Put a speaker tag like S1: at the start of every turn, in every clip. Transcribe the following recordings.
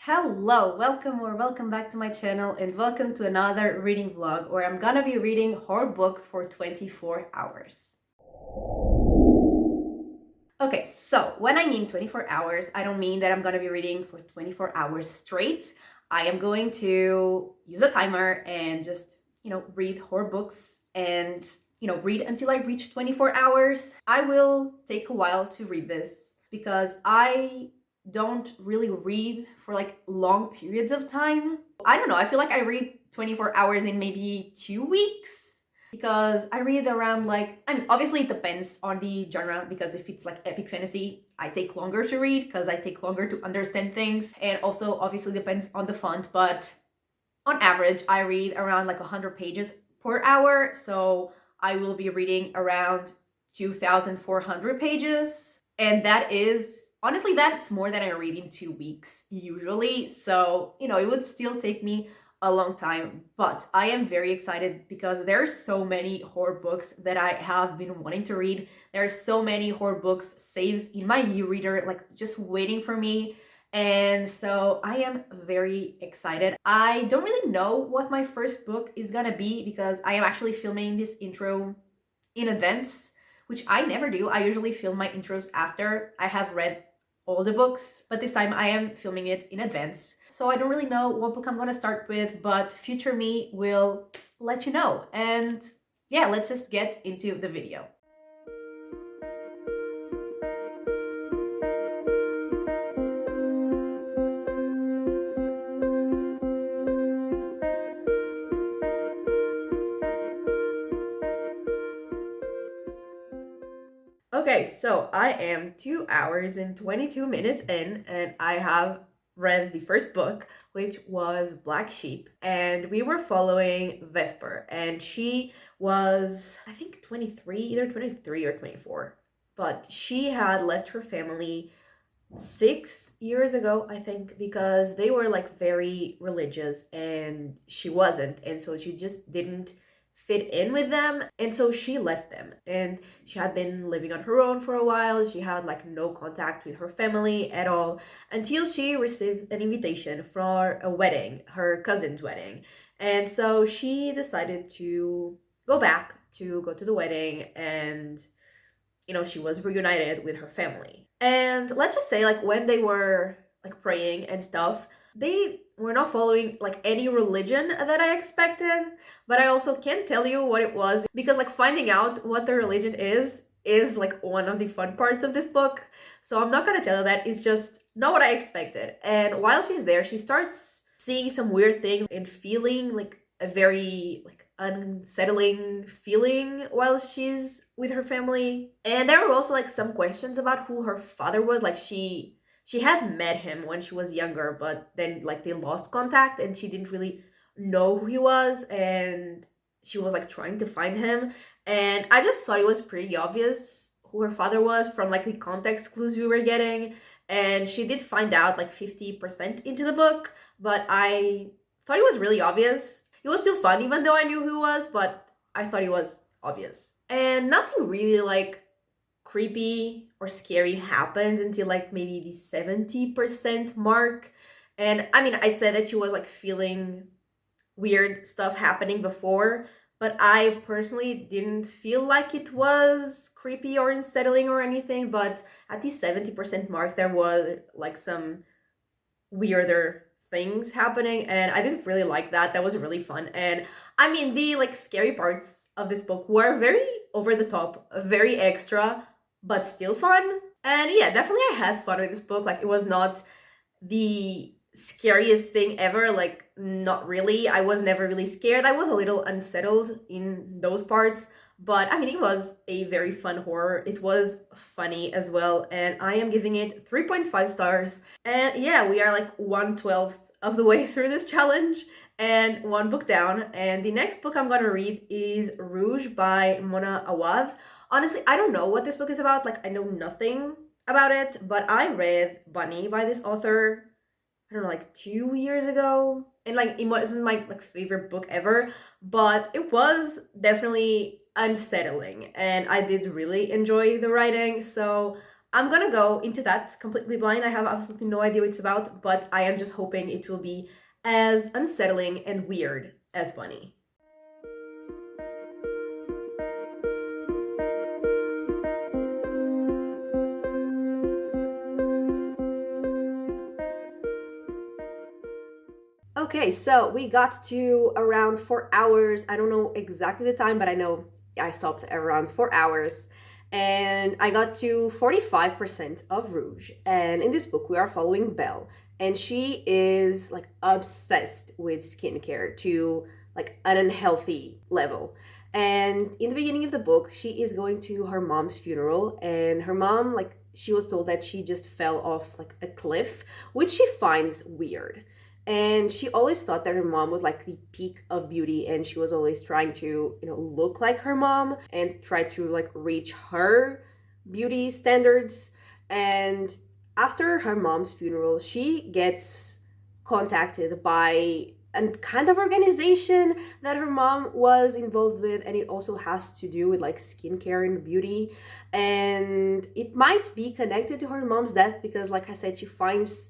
S1: Hello, welcome back to my channel and welcome to another reading vlog where I'm gonna be reading horror books for 24 hours. Okay, so when I mean 24 hours, I don't mean that I'm gonna be reading for 24 hours straight. I am going to use a timer and just, read horror books and, read until I reach 24 hours. I will take a while to read this because I don't really read for like long periods of time. I don't know, I feel like I read 24 hours in maybe 2 weeks because I read around obviously it depends on the genre, because if it's like epic fantasy, I take longer to read because I take longer to understand things, and also obviously depends on the font, but on average I read around like 100 pages per hour, so I will be reading around 2,400 pages, and that is honestly that's more than I read in 2 weeks usually, so it would still take me a long time, but I am very excited because there are so many horror books that I have been wanting to read. There are so many horror books saved in my e-reader, like just waiting for me. And so I am very excited. I don't really know what my first book is gonna be because I am actually filming this intro in advance, which I never do. I usually film my intros after I have read all the books, but this time I am filming it in advance. So I don't really know what book I'm gonna start with, but future me will let you know. And yeah, let's just get into the video. Okay, so I am 2 hours and 22 minutes in, and I have read the first book, which was Black Sheep, and we were following Vesper, and she was, I think, 23, either 23 or 24, but she had left her family 6 years ago, I think, because they were like very religious and she wasn't, and so she just didn't fit in with them, and so she left them, and she had been living on her own for a while. She had like no contact with her family at all until she received an invitation for a wedding, her cousin's wedding, and so she decided to go to the wedding, and she was reunited with her family. And let's just say, like, when they were like praying and stuff, they were not following like any religion that I expected, but I also can't tell you what it was because like finding out what the religion is like one of the fun parts of this book. So I'm not gonna tell you that. It's just not what I expected. And while she's there, she starts seeing some weird thing and feeling like a very like unsettling feeling while she's with her family. And there were also like some questions about who her father was. Like she had met him when she was younger, but then like they lost contact and she didn't really know who he was, and she was like trying to find him. And I just thought it was pretty obvious who her father was from like the context clues we were getting. And she did find out like 50% into the book, but I thought it was really obvious. It was still fun even though I knew who it was, but I thought it was obvious. And nothing really like creepy or scary happened until like maybe the 70% mark. And I mean, I said that she was like feeling weird stuff happening before, but I personally didn't feel like it was creepy or unsettling or anything. But at the 70% mark, there was like some weirder things happening, and I didn't really like that. That was really fun. And I mean, the like scary parts of this book were very over the top, very extra, but still fun. And yeah, definitely I had fun with this book. Like, it was not the scariest thing ever, like not really. I was never really scared. I was a little unsettled in those parts, but I mean, it was a very fun horror. It was funny as well, and I am giving it 3.5 stars. And yeah, we are like 1/12 of the way through this challenge and one book down. And the next book I'm gonna read is Rouge by Mona Awad. Honestly, I don't know what this book is about. Like, I know nothing about it, but I read Bunny by this author, I don't know, like 2 years ago. And like, it wasn't my like favorite book ever, but it was definitely unsettling and I did really enjoy the writing. So I'm gonna go into that completely blind. I have absolutely no idea what it's about, but I am just hoping it will be as unsettling and weird as Bunny. Okay, so we got to around 4 hours. I don't know exactly the time, but I know I stopped around 4 hours. And I got to 45% of Rouge. And in this book, we are following Belle. And she is like obsessed with skincare to like an unhealthy level. And in the beginning of the book, she is going to her mom's funeral. And her mom, like, she was told that she just fell off like a cliff, which she finds weird. And she always thought that her mom was like the peak of beauty, and she was always trying to, look like her mom and try to like reach her beauty standards. And after her mom's funeral, she gets contacted by a kind of organization that her mom was involved with, and it also has to do with like skincare and beauty. And it might be connected to her mom's death because, like I said, she finds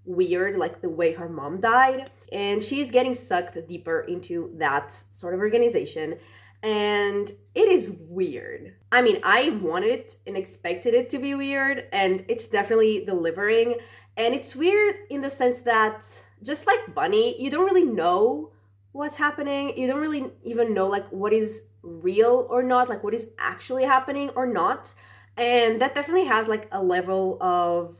S1: weird like the way her mom died, and she's getting sucked deeper into that sort of organization. And it is weird. I mean, I wanted it and expected it to be weird, and it's definitely delivering. And it's weird in the sense that, just like Bunny, you don't really know what's happening. You don't really even know like what is real or not, like what is actually happening or not. And that definitely has like a level of,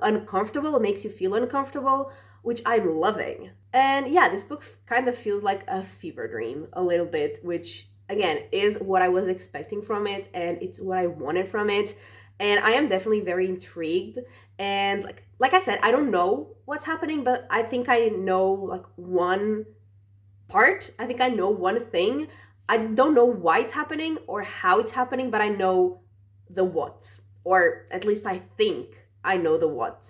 S1: uncomfortable. It makes you feel uncomfortable, which I'm loving. And yeah, this book kind of feels like a fever dream a little bit, which again is what I was expecting from it, and it's what I wanted from it. And I am definitely very intrigued. And like I said, I don't know what's happening, but I think I know like one part. I think I know one thing. I don't know why it's happening or how it's happening, but I know the what, or at least I think I know the what.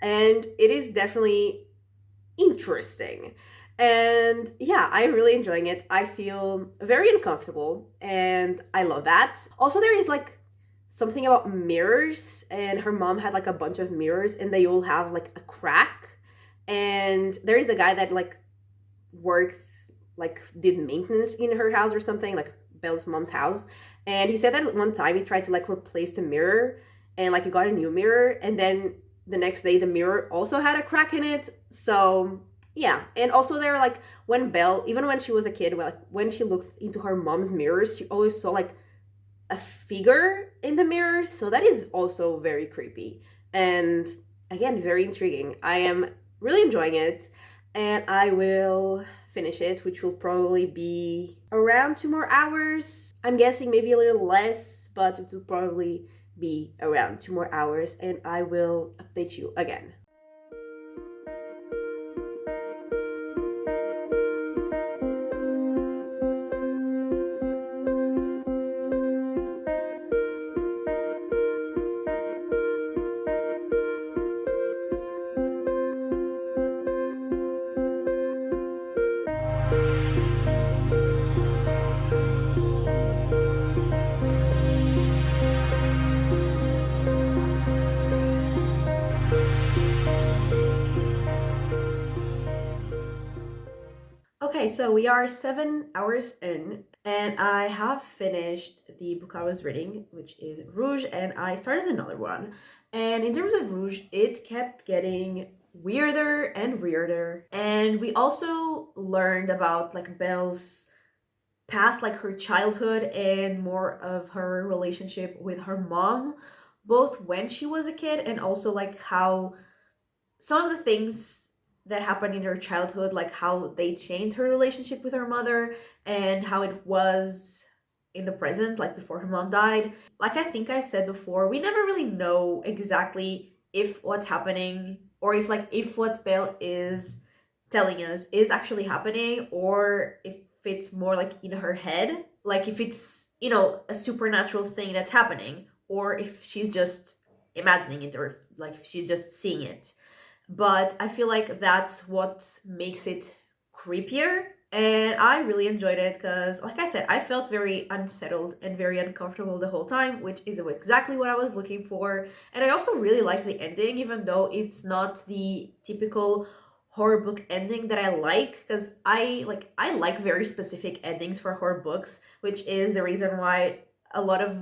S1: And it is definitely interesting. And yeah, I'm really enjoying it. I feel very uncomfortable, and I love that. Also, there is like something about mirrors, and her mom had like a bunch of mirrors, and they all have like a crack. And there is a guy that like worked, like did maintenance in her house or something, like Belle's mom's house. And he said that one time he tried to like replace the mirror, and like he got a new mirror, and then the next day the mirror also had a crack in it. So yeah. And also there, like, when Belle, even when she was a kid, like when she looked into her mom's mirrors, she always saw like a figure in the mirror. So that is also very creepy, and again, very intriguing. I am really enjoying it, and I will finish it, which will probably be around 2 more hours. I'm guessing maybe a little less, but it will probably be around 2 more hours, and I will update you again. Okay, so we are 7 hours in, and I have finished the book I was reading, which is Rouge, and I started another one. And in terms of Rouge, it kept getting weirder and weirder. And we also learned about like Belle's past, like her childhood, and more of her relationship with her mom, both when she was a kid and also like how some of the things that happened in her childhood, like how they changed her relationship with her mother and how it was in the present, like before her mom died. Like I think I said before, we never really know exactly if what's happening, or if what Belle is telling us is actually happening, or if it's more like in her head, like if it's, a supernatural thing that's happening, or if she's just imagining it, or like if she's just seeing it. But I feel like that's what makes it creepier, And I really enjoyed it because, like I said, I felt very unsettled and very uncomfortable the whole time, which is exactly what I was looking for. And I also really liked the ending, even though it's not the typical horror book ending that I like, because I like very specific endings for horror books, which is the reason why a lot of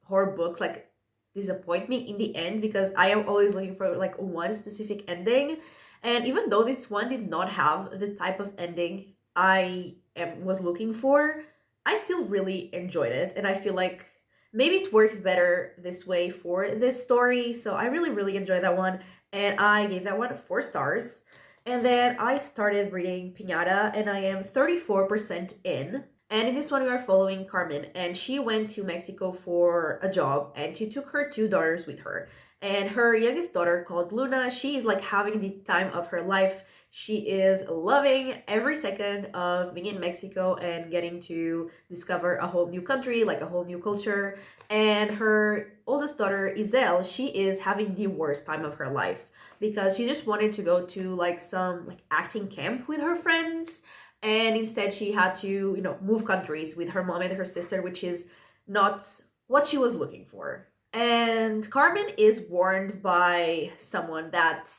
S1: horror books like disappoint me in the end, because I am always looking for like one specific ending. And even though this one did not have the type of ending was looking for, I still really enjoyed it, and I feel like maybe it worked better this way for this story. So I really, really enjoyed that one, and I gave that one 4 stars. And then I started reading Pinata, and I am 34% in. And in this one, we are following Carmen, and she went to Mexico for a job, and she took her 2 daughters with her. And her youngest daughter, called Luna, she is like having the time of her life. She is loving every second of being in Mexico and getting to discover a whole new country, like a whole new culture. And her oldest daughter, Isel, she is having the worst time of her life because she just wanted to go to like some like acting camp with her friends, and instead she had to, move countries with her mom and her sister, which is not what she was looking for. And Carmen is warned by someone that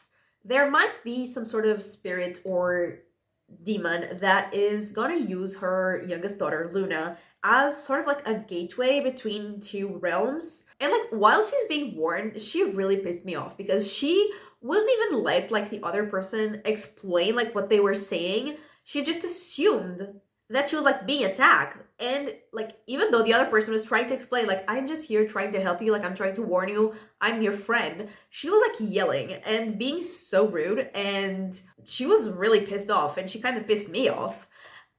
S1: there might be some sort of spirit or demon that is gonna use her youngest daughter, Luna, as sort of like a gateway between two realms. And like while she's being warned, she really pissed me off because she wouldn't even let like the other person explain like what they were saying. She just assumed that she was like being attacked. And like even though the other person was trying to explain, like, I'm just here trying to help you, like I'm trying to warn you, I'm your friend, she was like yelling and being so rude, and she was really pissed off, and she kind of pissed me off.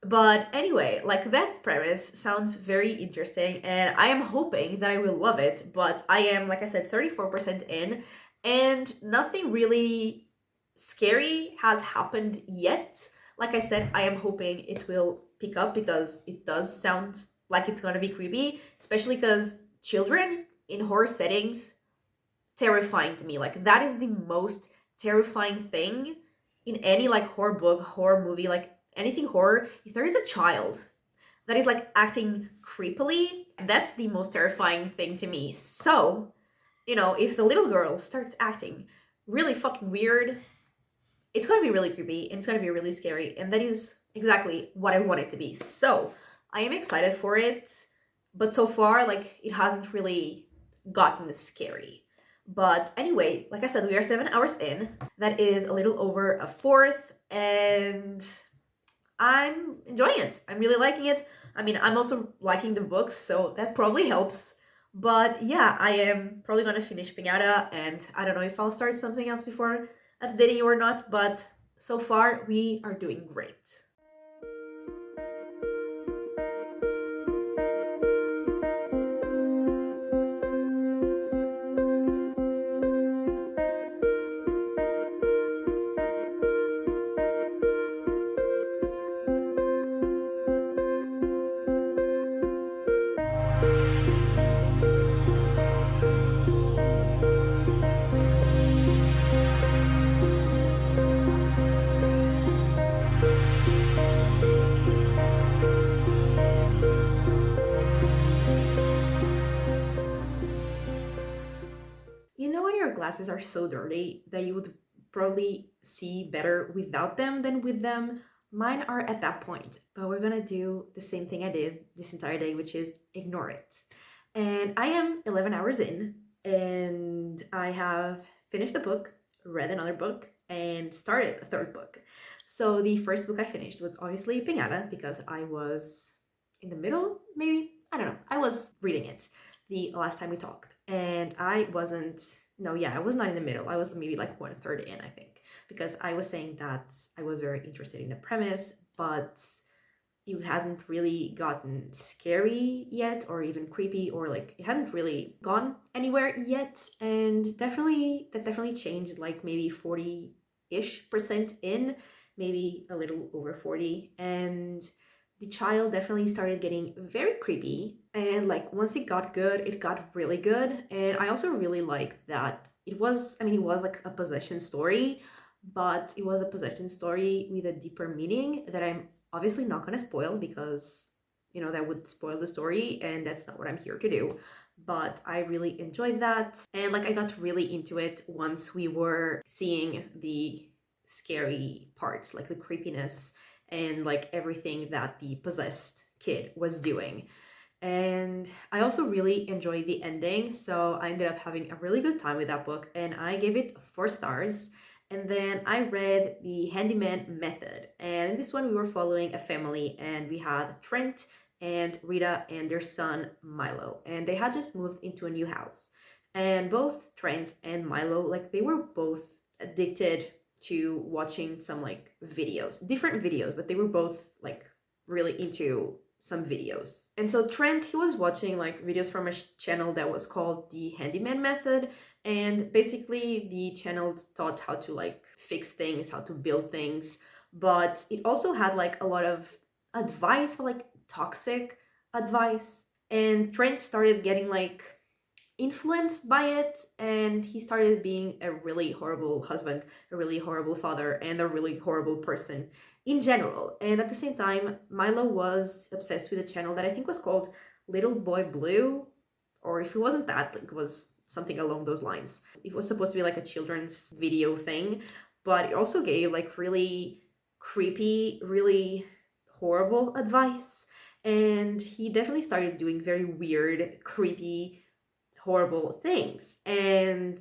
S1: But anyway, like that premise sounds very interesting, and I am hoping that I will love it. But I am, like I said, 34% in, and nothing really scary has happened yet. Like I said, I am hoping it will pick up because it does sound like it's gonna be creepy, especially because children in horror settings terrifying to me. Like that is the most terrifying thing in any like horror book, horror movie, like anything horror. If there is a child that is like acting creepily, that's the most terrifying thing to me. So, if the little girl starts acting really fucking weird, it's gonna be really creepy and it's gonna be really scary, and that is exactly what I want it to be. So I am excited for it, but so far, like, it hasn't really gotten scary. But anyway, like I said, we are 7 hours in. That is a little over a fourth, and I'm enjoying it. I'm really liking it. I mean, I'm also liking the books, so that probably helps. But yeah, I am probably gonna finish Pinata, and I don't know if I'll start something else before updating you or not, but so far we are doing great. You know when your glasses are so dirty that you would probably see better without them than with them? Mine are at that point, but we're gonna do the same thing I did this entire day, which is ignore it. And I am 11 hours in, and I have finished a book, read another book, and started a third book. So the first book I finished was obviously Pinata, because I was in the middle, maybe? I don't know. I was reading it the last time we talked, and I wasn't. No, yeah, I was not in the middle. I was maybe like 1/3 in, I think, because I was saying that I was very interested in the premise, but it hadn't really gotten scary yet, or even creepy, or like it hadn't really gone anywhere yet. And that definitely changed, like maybe 40-ish% in, maybe a little over 40. And the child definitely started getting very creepy, and like once it got good, it got really good. And I also really liked that it was like a possession story, but it was a possession story with a deeper meaning that I'm obviously not gonna spoil because, that would spoil the story, and that's not what I'm here to do. But I really enjoyed that. And like I got really into it once we were seeing the scary parts, like the creepiness and like everything that the possessed kid was doing. And I also really enjoyed the ending, so I ended up having a really good time with that book, and I gave it 4 stars. And then I read The Handyman Method, and in this one we were following a family, and we had Trent and Rita and their son Milo, and they had just moved into a new house. And both Trent and Milo, like they were both addicted to watching some like videos, different videos, but they were both like really into some videos. And so Trent, he was watching like videos from a channel that was called The Handyman Method, and basically the channel taught how to like fix things, how to build things, but it also had like a lot of advice, like toxic advice. And Trent started getting like influenced by it, and he started being a really horrible husband, a really horrible father, and a really horrible person in general. And at the same time, Milo was obsessed with a channel that I think was called Little Boy Blue, or if it wasn't that, like, it was something along those lines. It was supposed to be like a children's video thing, but it also gave like really creepy, really horrible advice. And he definitely started doing very weird, creepy, horrible things. And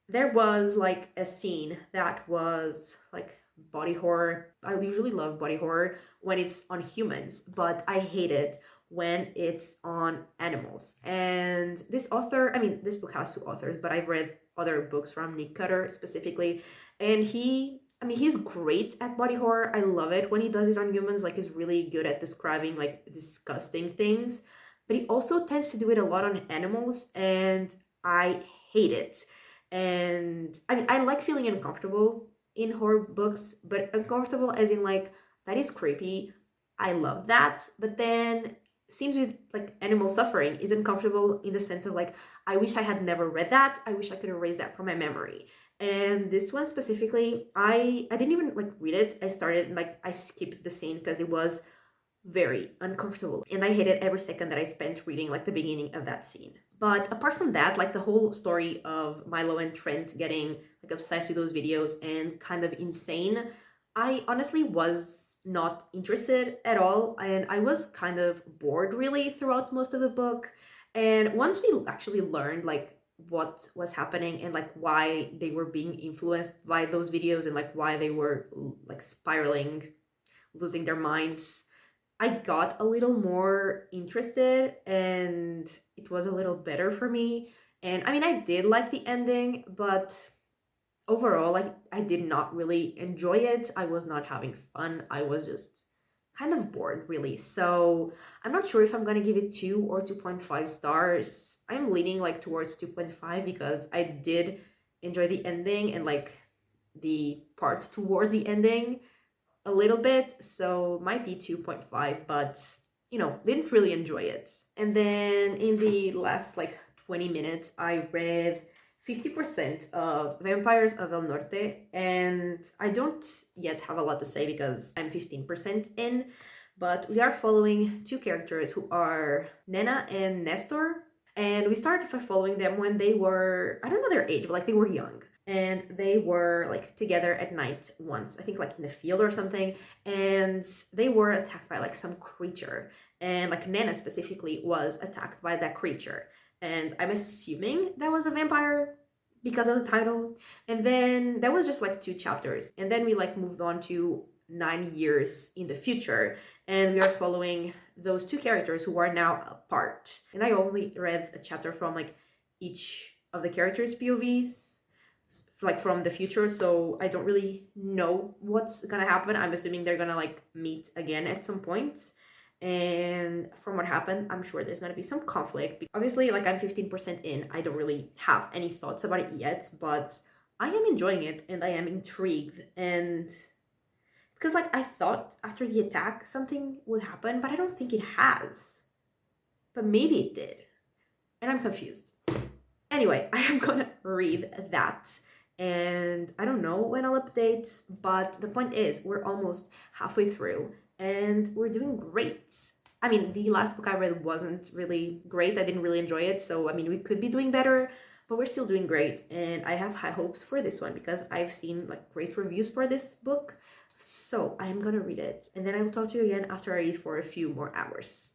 S1: there was like a scene that was like body horror. I usually love body horror when it's on humans, but I hate it when it's on animals. And this author, I mean, this book has 2 authors, but I've read other books from Nick Cutter specifically, and he's great at body horror. I love it when he does it on humans. Like, he's really good at describing like disgusting things, but he also tends to do it a lot on animals, and I hate it. And I mean, I like feeling uncomfortable in horror books, but uncomfortable as in like, that is creepy. I love that. But then seems with like animal suffering is uncomfortable in the sense of like, I wish I had never read that. I wish I could erase that from my memory. And this one specifically, I didn't even like read it. I started like, I skipped the scene because it was very uncomfortable, and I hated every second that I spent reading like the beginning of that scene. But apart from that, like the whole story of Milo and Trent getting like obsessed with those videos and kind of insane, I honestly was not interested at all, and I was kind of bored really throughout most of the book. And once we actually learned like what was happening and like why they were being influenced by those videos and like why they were like spiraling, losing their minds, I got a little more interested, and it was a little better for me. And I mean, I did like the ending, but overall, like, I did not really enjoy it. I was not having fun. I was just kind of bored, really. So I'm not sure if I'm gonna give it 2 or 2.5 stars. I'm leaning like towards 2.5 because I did enjoy the ending and like the parts towards the ending a little bit, so might be 2.5, but didn't really enjoy it. And then in the last like 20 minutes, I read 50% of Vampires of El Norte, and I don't yet have a lot to say because I'm 15% in, but we are following 2 characters who are Nena and Nestor, and we started following them when they were, I don't know their age, but like they were young, and they were like together at night once, I think like in the field or something, and they were attacked by like some creature, and like Nana specifically was attacked by that creature, and I'm assuming that was a vampire because of the title. And then that was just like 2 chapters, and then we like moved on to 9 years in the future, and we are following those 2 characters who are now apart. And I only read a chapter from like each of the characters' POVs, like from the future, so I don't really know what's gonna happen. I'm assuming they're gonna like meet again at some point, and from what happened, I'm sure there's gonna be some conflict. Obviously, like, I'm 15% in, I don't really have any thoughts about it yet, but I am enjoying it and I am intrigued. And because like I thought after the attack something would happen, but I don't think it has, but maybe it did, and I'm confused. Anyway, I am gonna read that, and I don't know when I'll update, but the point is we're almost halfway through, and we're doing great. I mean, the last book I read wasn't really great. I didn't really enjoy it, so I mean, we could be doing better, but we're still doing great. And I have high hopes for this one because I've seen like great reviews for this book. So I'm gonna read it, and then I will talk to you again after I read for a few more hours.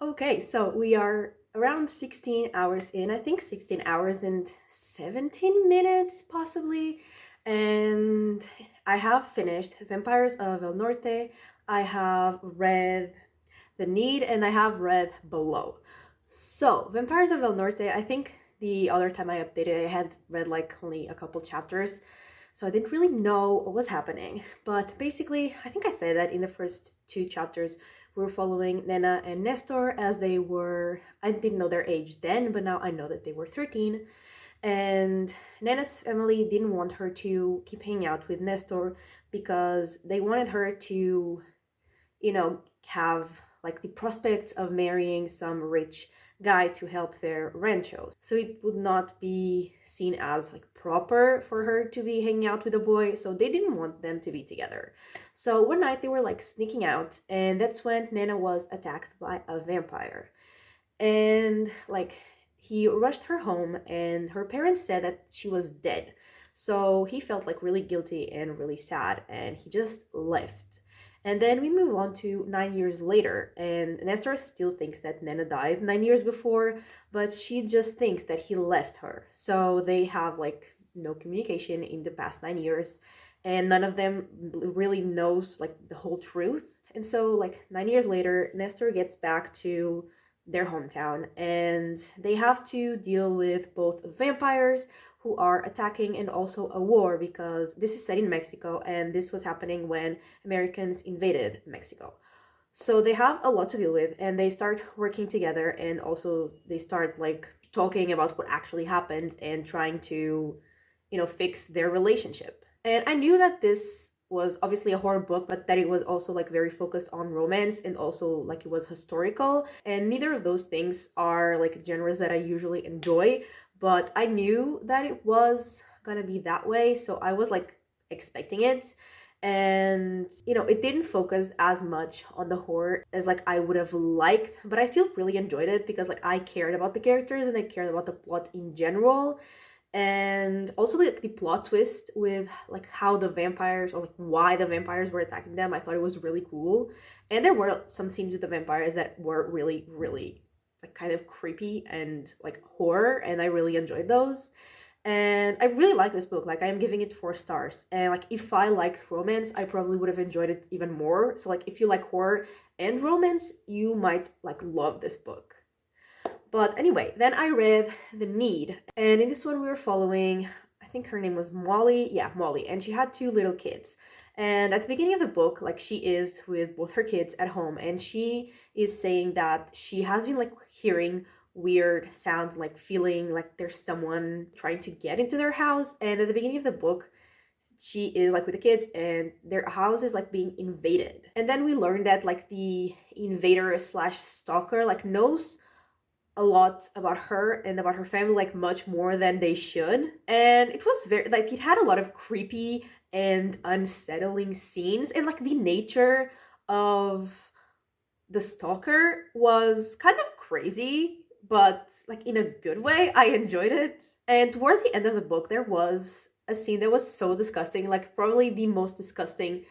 S1: Okay, so we are around 16 hours in. I think 16 hours and 17 minutes, possibly. And I have finished Vampires of El Norte. I have read The Need, and I have read Below. So, Vampires of El Norte, I think the other time I updated, I had read like only a couple chapters. So I didn't really know what was happening. But basically, I think I said that in the first two chapters, we were following Nena and Nestor as they were, I didn't know their age then, but now I know that they were 13. And Nena's family didn't want her to keep hanging out with Nestor because they wanted her to, have like the prospects of marrying some rich guy to help their ranchos. So it would not be seen as like proper for her to be hanging out with a boy, so they didn't want them to be together. So one night they were like sneaking out, and that's when Nana was attacked by a vampire. And like he rushed her home, and her parents said that she was dead. So he felt like really guilty and really sad, and he just left. And then we move on to 9 years later, and Nestor still thinks that Nana died 9 years before, but she just thinks that he left her. So they have like no communication in the past 9 years, and none of them really knows like the whole truth. And so like 9 years later, Nestor gets back to their hometown, and they have to deal with both vampires who are attacking and also a war, because this is set in Mexico and this was happening when Americans invaded Mexico. So they have a lot to deal with, and they start working together, and also they start like talking about what actually happened and trying to, fix their relationship. And I knew that this was obviously a horror book, but that it was also like very focused on romance, and also like it was historical. And neither of those things are like genres that I usually enjoy, but I knew that it was gonna be that way, so I was like expecting it. And it didn't focus as much on the horror as like I would have liked, but I still really enjoyed it because like I cared about the characters and I cared about the plot in general. And also like the plot twist with like how the vampires, or like why the vampires were attacking them, I thought it was really cool. And there were some scenes with the vampires that were really, really like kind of creepy and like horror, and I really enjoyed those. And I really like this book. Like, I am giving it 4 stars. And like, if I liked romance, I probably would have enjoyed it even more. So like, if you like horror and romance, you might like love this book. But anyway, then I read The Need, and in this one we were following, I think her name was Molly. Yeah, Molly, and she had 2 little kids. And at the beginning of the book, like, she is with both her kids at home, and she is saying that she has been like hearing weird sounds, like feeling like there's someone trying to get into their house. And at the beginning of the book, she is like with the kids, and their house is like being invaded. And then we learned that like the invader slash stalker like knows a lot about her and about her family, like much more than they should. And it was very like, it had a lot of creepy and unsettling scenes, and like the nature of the stalker was kind of crazy, but like in a good way. I enjoyed it. And towards the end of the book, there was a scene that was so disgusting, like probably the most disgusting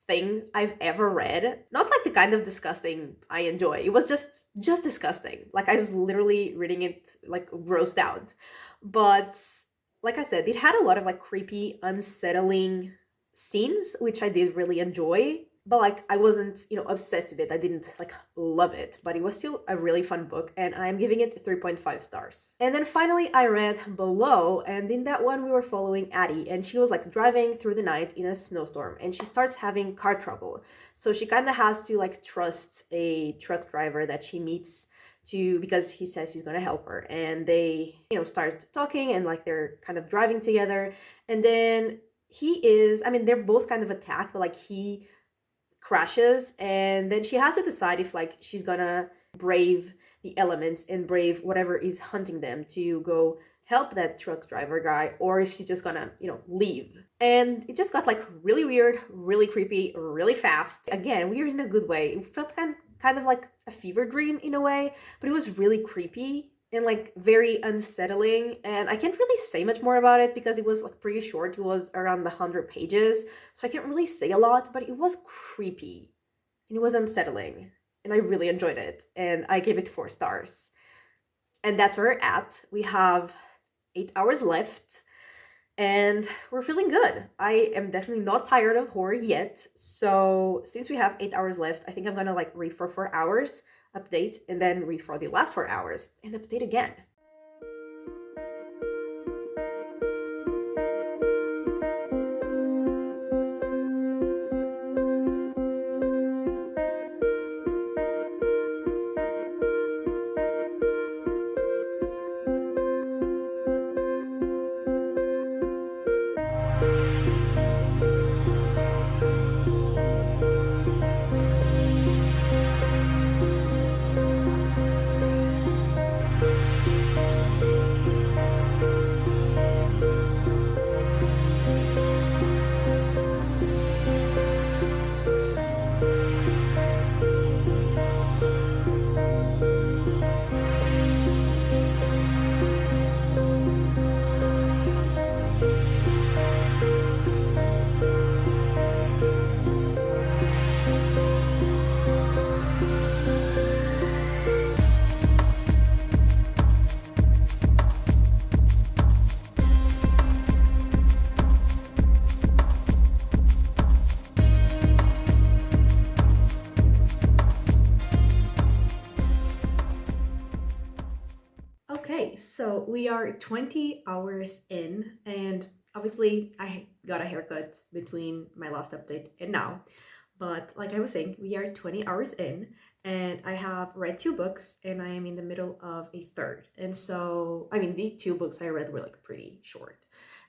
S1: thing I've ever read. Not like the kind of disgusting I enjoy. It was just disgusting. Like I was literally reading it like grossed out. But like I said, it had a lot of like creepy, unsettling scenes, which I did really enjoy. But like I wasn't, obsessed with it. I didn't like love it, but it was still a really fun book, and I'm giving it 3.5 stars. And then finally I read Below, and in that one we were following Addie, and she was like driving through the night in a snowstorm, and she starts having car trouble. So she kind of has to like trust a truck driver that she meets because he says he's going to help her, and they start talking, and like they're kind of driving together. And then they're both kind of attacked, but like he crashes, and then she has to decide if like she's gonna brave the elements and brave whatever is hunting them to go help that truck driver guy, or if she's just gonna leave. And it just got like really weird, really creepy, really fast. Again, weird in a good way. It felt kind of like a fever dream in a way, but it was really creepy and like very unsettling. And I can't really say much more about it because it was like pretty short. It was around 100 pages, so I can't really say a lot, but it was creepy and it was unsettling, and I really enjoyed it, and I gave it 4 stars. And that's where we're at. We have 8 hours left, and we're feeling good. I am definitely not tired of horror yet. So since we have 8 hours left, I think I'm gonna like read for 4 hours, update, and then read for the last 4 hours and update again. Okay, so we are 20 hours in, and obviously I got a haircut between my last update and now. But like I was saying, we are 20 hours in, and I have read 2 books, and I am in the middle of a third. And so, the 2 books I read were like pretty short.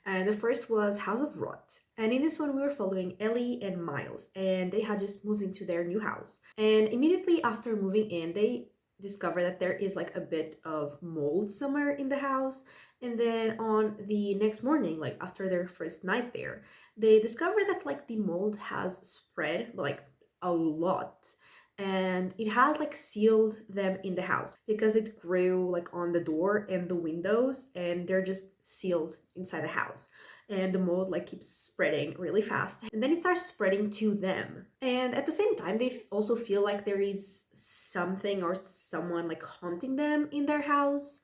S1: And the first was House of Rot. And in this one, we were following Ellie and Miles, and they had just moved into their new house. And immediately after moving in, they discover that there is like a bit of mold somewhere in the house. And then on the next morning, like after their first night there, they discover that like the mold has spread like a lot, and it has like sealed them in the house because it grew like on the door and the windows, and they're just sealed inside the house. And the mold like keeps spreading really fast, and then it starts spreading to them. And at the same time, they also feel like there is something or someone like haunting them in their house.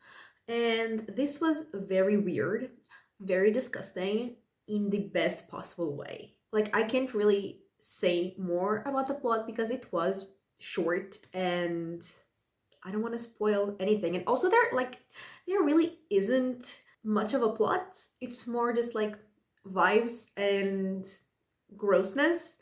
S1: And this was very weird, very disgusting, in the best possible way. Like, I can't really say more about the plot because it was short, and I don't want to spoil anything. And also, there really isn't much of a plot. It's more just like vibes and grossness.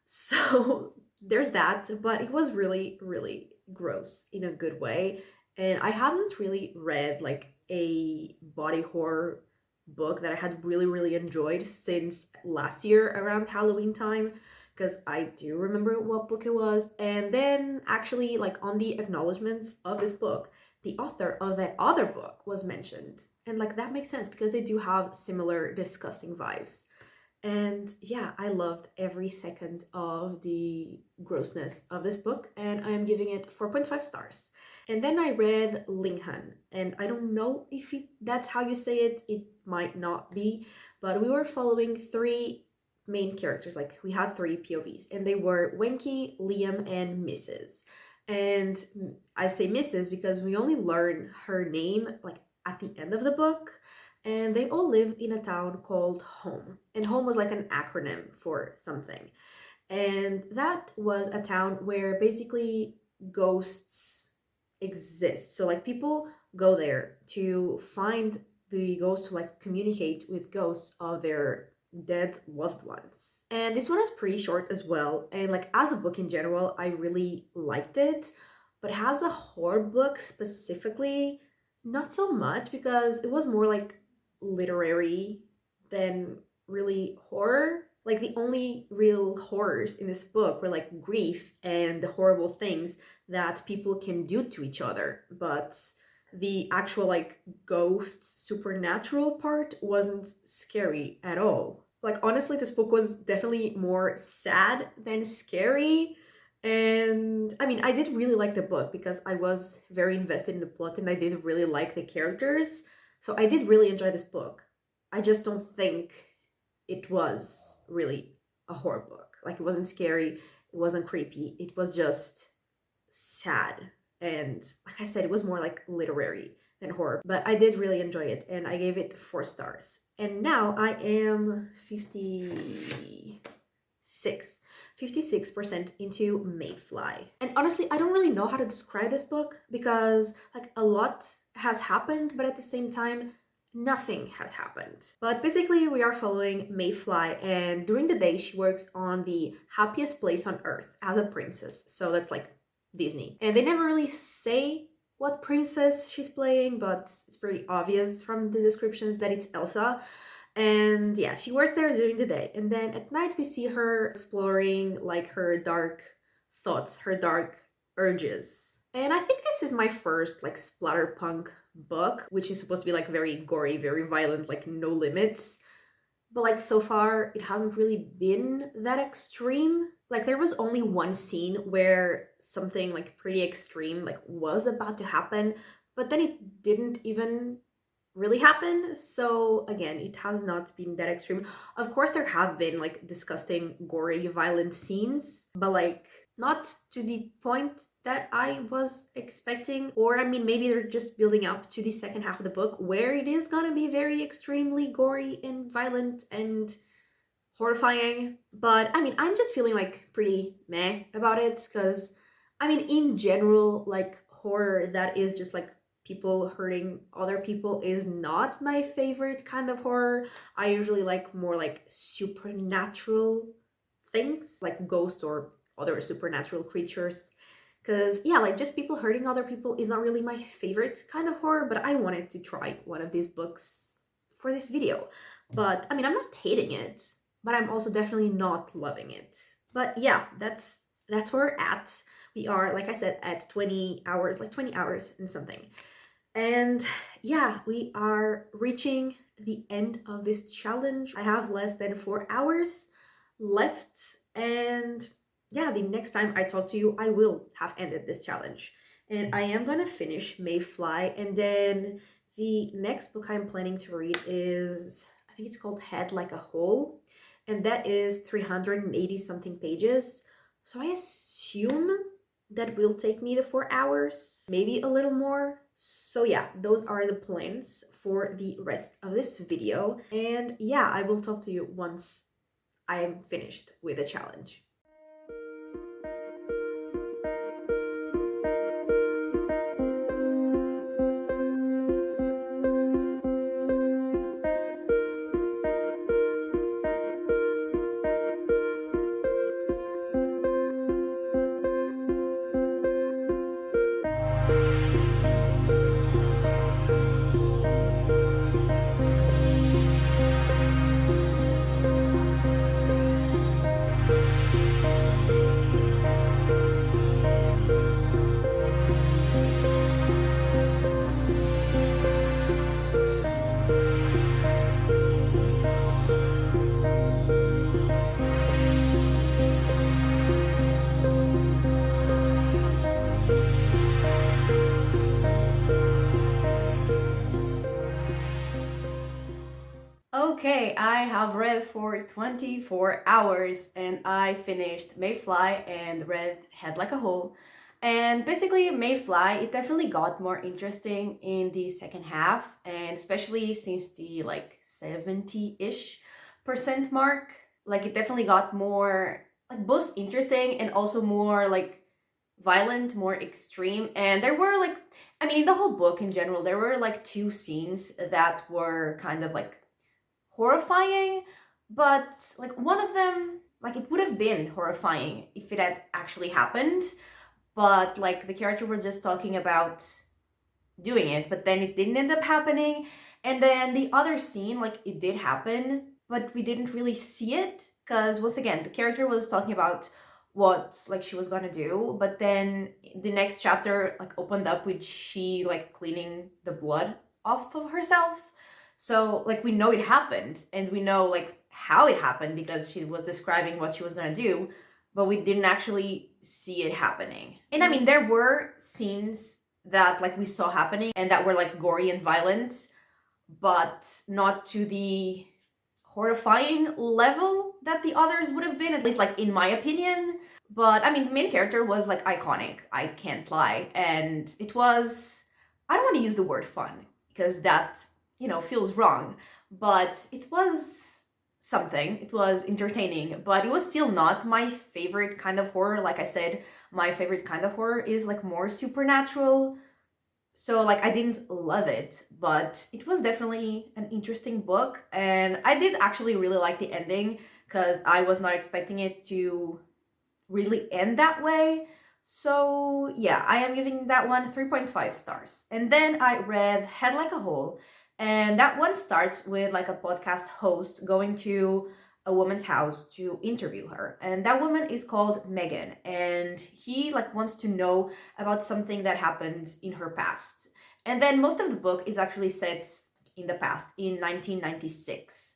S1: So there's that, but it was really, really gross in a good way. And I hadn't really read like a body horror book that I had really, really enjoyed since last year around Halloween time, because I do remember what book it was. And then actually, like on the acknowledgements of this book, the author of that other book was mentioned. And like that makes sense because they do have similar disgusting vibes. And yeah, I loved every second of the grossness of this book, and I am giving it 4.5 stars. And then I read Linghan, and I don't know if that's how you say it, it might not be, but we were following 3 main characters. Like we had three POVs, and they were Wenky, Liam, and Mrs. And I say Mrs. because we only learn her name like at the end of the book. And they all lived in a town called Home. And Home was like an acronym for something. And that was a town where basically ghosts exist. So like people go there to find the ghosts, to like communicate with ghosts of their dead loved ones. And this one is pretty short as well. And like as a book in general, I really liked it. But as a horror book specifically, not so much, because it was more like literary than really horror. Like the only real horrors in this book were like grief and the horrible things that people can do to each other. But the actual like ghosts supernatural part wasn't scary at all. Like honestly, this book was definitely more sad than scary. And I mean, I did really like the book because I was very invested in the plot and I did really like the characters. So I did really enjoy this book. I just don't think it was really a horror book. Like it wasn't scary, it wasn't creepy, it was just sad. And like I said, it was more like literary than horror. But I did really enjoy it and I gave it 4 stars. And now I am 56% into Mayfly. And honestly, I don't really know how to describe this book because like a lot has happened, but at the same time, nothing has happened. But basically, we are following Mayfly, and during the day, she works on the happiest place on earth as a princess. So that's like Disney. And they never really say what princess she's playing, but it's pretty obvious from the descriptions that it's Elsa. And yeah, she works there during the day. And then at night, we see her exploring like her dark thoughts, her dark urges. And I think this is my first like splatterpunk book, which is supposed to be like very gory, very violent, like no limits. But like so far, it hasn't really been that extreme. Like there was only one scene where something like pretty extreme like was about to happen, but then it didn't even really happen. So again, it has not been that extreme. Of course, there have been like disgusting, gory, violent scenes, but like not to the point that I was expecting. Or I mean, maybe they're just building up to the second half of the book where it is gonna be very extremely gory and violent and horrifying. But I mean, I'm just feeling like pretty meh about it because I mean, in general, like horror that is just like people hurting other people is not my favorite kind of horror. I usually like more like supernatural things, like ghosts or other supernatural creatures. Because, yeah, like just people hurting other people is not really my favorite kind of horror, but I wanted to try one of these books for this video. But, I mean, I'm not hating it, but I'm also definitely not loving it. But yeah, that's where we're at. We are, like I said, at 20 hours, like 20 hours and something. And yeah, we are reaching the end of this challenge. I have less than 4 hours left, and yeah, the next time I talk to you, I will have ended this challenge. And I am gonna finish Mayfly, and then the next book I'm planning to read is, I think it's called Head Like a Hole, and that is 380 something pages. So I assume that will take me the 4 hours, maybe a little more. So yeah, those are the plans for the rest of this video. And yeah, I will talk to you once I am finished with the challenge. Okay, I have read for 24 hours and I finished Mayfly and read Head Like a Hole. And basically, Mayfly, it definitely got more interesting in the second half, and especially since the like 70-ish% mark. Like, it definitely got more, like, both interesting and also more like violent, more extreme. And there were like, I mean, in the whole book in general, there were like two scenes that were kind of like horrifying, but like one of them, like it would have been horrifying if it had actually happened, but like the character was just talking about doing it, but then it didn't end up happening. And then the other scene, like it did happen, but we didn't really see it because once again, the character was talking about what like she was gonna do, but then the next chapter like opened up with she like cleaning the blood off of herself. So like we know it happened and we know like how it happened because she was describing what she was gonna do, but we didn't actually see it happening. And I mean, there were scenes that like we saw happening and that were like gory and violent, but not to the horrifying level that the others would have been, at least like in my opinion. But I mean, the main character was like iconic, I can't lie. And it was, I don't want to use the word fun because that, you know, feels wrong, but it was something. It was entertaining, but it was still not my favorite kind of horror. Like I said, my favorite kind of horror is like more supernatural. So like I didn't love it, but it was definitely an interesting book, and I did actually really like the ending because I was not expecting it to really end that way. So yeah, I am giving that one 3.5 stars. And then I read Head Like a Hole, and that one starts with like a podcast host going to a woman's house to interview her. And that woman is called Megan, and he like wants to know about something that happened in her past. And then most of the book is actually set in the past in 1996.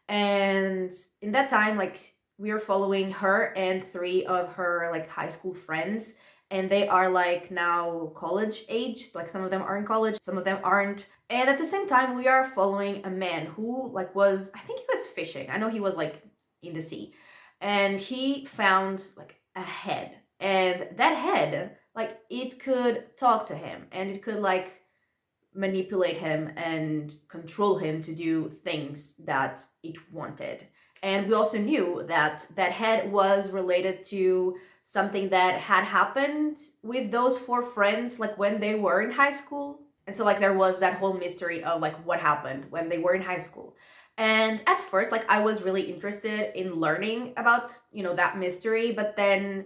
S1: And in that time, like we are following her and three of her like high school friends, and they are like now college age. Like some of them are in college, some of them aren't. And at the same time, we are following a man who like was, I think he was fishing, I know he was like in the sea, and he found like a head, and that head like it could talk to him and it could like manipulate him and control him to do things that it wanted. And we also knew that that head was related to something that had happened with those four friends like when they were in high school. And so like there was that whole mystery of like what happened when they were in high school. And at first like I was really interested in learning about, you know, that mystery, but then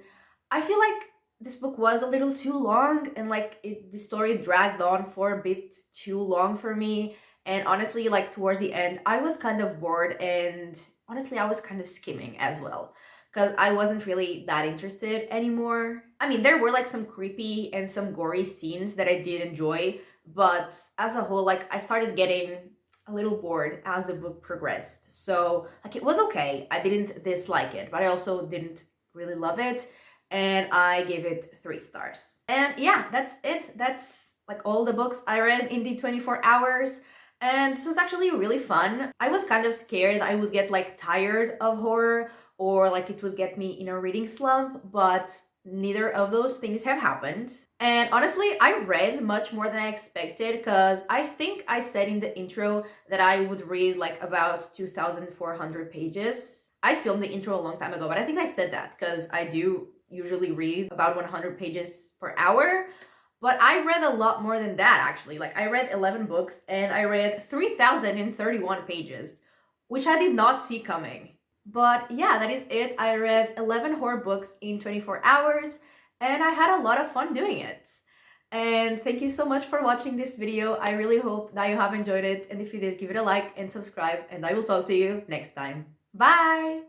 S1: I feel like this book was a little too long, and like the story dragged on for a bit too long for me. And honestly, like towards the end I was kind of bored, and honestly I was kind of skimming as well because I wasn't really that interested anymore. I mean, there were like some creepy and some gory scenes that I did enjoy, but as a whole like I started getting a little bored as the book progressed. So like it was okay, I didn't dislike it, but I also didn't really love it, and I gave it 3 stars. And yeah, that's it. That's like all the books I read in the 24 hours. And this was actually really fun. I was kind of scared I would get like tired of horror or like it would get me in a reading slump, but neither of those things have happened. And honestly, I read much more than I expected because I think I said in the intro that I would read like about 2,400 pages. I filmed the intro a long time ago, but I think I said that because I do usually read about 100 pages per hour. But I read a lot more than that actually. Like I read 11 books and I read 3,031 pages, which I did not see coming. But yeah, that is it. I read 11 horror books in 24 hours and I had a lot of fun doing it. And thank you so much for watching this video. I really hope that you have enjoyed it. And if you did, give it a like and subscribe, and I will talk to you next time. Bye!